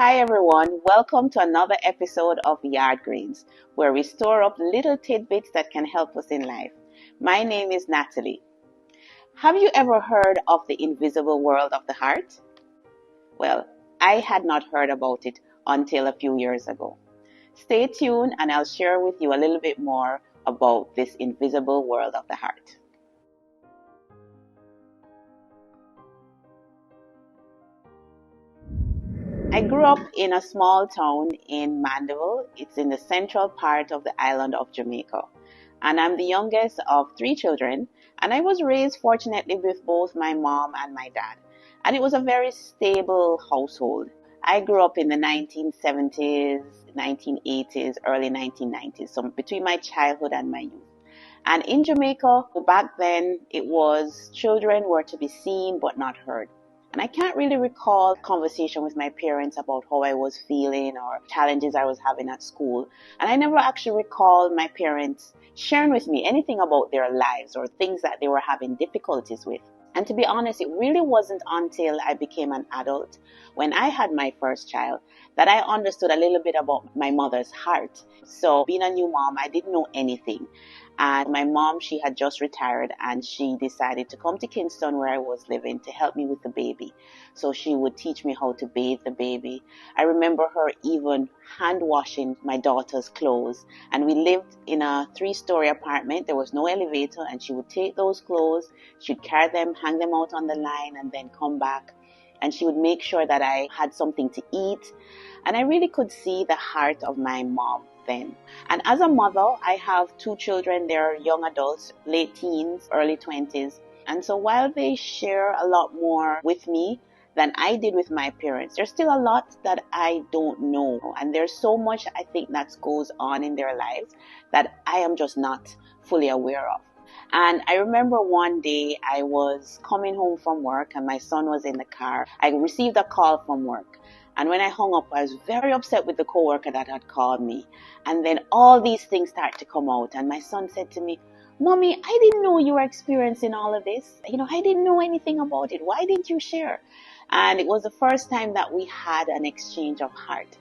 Hi everyone, welcome to another episode of Yard Greens, where we store up little tidbits that can help us in life. My name is Natalie. Have you ever heard of the invisible world of the heart? Well, I had not heard about it until a few years ago. Stay tuned and I'll share with you a little bit more about this invisible world of the heart. I grew up in a small town in Mandeville. It's in the central part of the island of Jamaica. And I'm the youngest of three children. And I was raised fortunately with both my mom and my dad. And it was a very stable household. I grew up in the 1970s, 1980s, early 1990s, so between my childhood and my youth. And in Jamaica, back then, it was children were to be seen but not heard. And I can't really recall conversation with my parents about how I was feeling or challenges I was having at school. And I never actually recall my parents sharing with me anything about their lives or things that they were having difficulties with. And to be honest, it really wasn't until I became an adult, when I had my first child, that I understood a little bit about my mother's heart. So being a new mom, I didn't know anything. And my mom, she had just retired and she decided to come to Kingston where I was living to help me with the baby. So she would teach me how to bathe the baby. I remember her even hand washing my daughter's clothes. And we lived in a 3-story apartment. There was no elevator and she would take those clothes, she'd carry them, hang them out on the line and then come back. And she would make sure that I had something to eat. And I really could see the heart of my mom then. And as a mother, I have 2 children. They're young adults, late teens, early 20s. And so while they share a lot more with me than I did with my parents, there's still a lot that I don't know. And there's so much I think that goes on in their lives that I am just not fully aware of. And I remember one day I was coming home from work and my son was in the car. I received a call from work. And when I hung up, I was very upset with the coworker that had called me. And then all these things start to come out. And my son said to me, "Mommy, I didn't know you were experiencing all of this. I didn't know anything about it. Why didn't you share?" And it was the first time that we had an exchange of heart.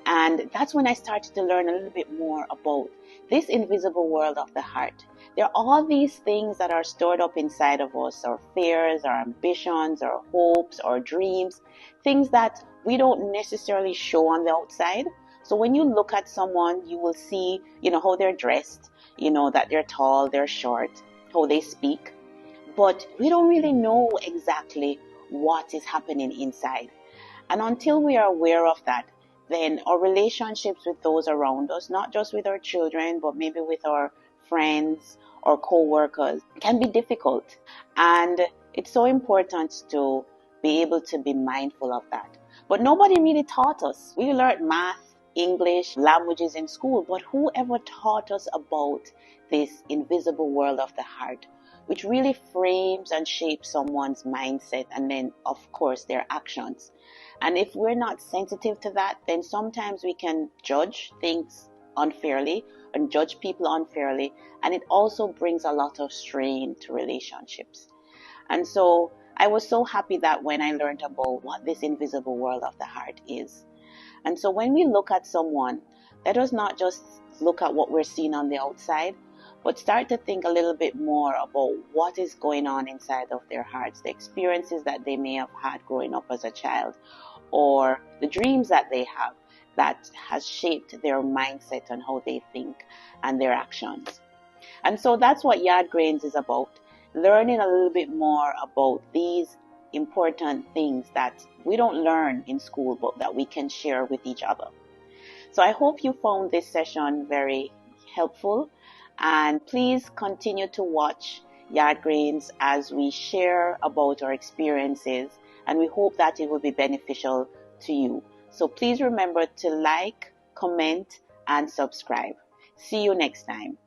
And that's when I started to learn a little bit more about this invisible world of the heart. There are all these things that are stored up inside of us, our fears, our ambitions, our hopes, our dreams, things that we don't necessarily show on the outside. So when you look at someone, you will see, how they're dressed, that they're tall, they're short, how they speak. But we don't really know exactly what is happening inside. And until we are aware of that, then our relationships with those around us, not just with our children, but maybe with our friends or co-workers, can be difficult. And it's so important to be able to be mindful of that. But nobody really taught us. We learned math, English, languages in school, but who ever taught us about this invisible world of the heart, which really frames and shapes someone's mindset and then, of course, their actions. And if we're not sensitive to that, then sometimes we can judge things unfairly and judge people unfairly. And it also brings a lot of strain to relationships. And so I was so happy that when I learned about what this invisible world of the heart is. And so when we look at someone, let us not just look at what we're seeing on the outside, but start to think a little bit more about what is going on inside of their hearts, the experiences that they may have had growing up as a child, or the dreams that they have that has shaped their mindset and how they think and their actions. And so that's what Yard Greens is about, learning a little bit more about these important things that we don't learn in school, but that we can share with each other. So I hope you found this session very helpful, and please continue to watch Yard Greens as we share about our experiences, and we hope that it will be beneficial to you. So please remember to like, comment, and subscribe. See you next time.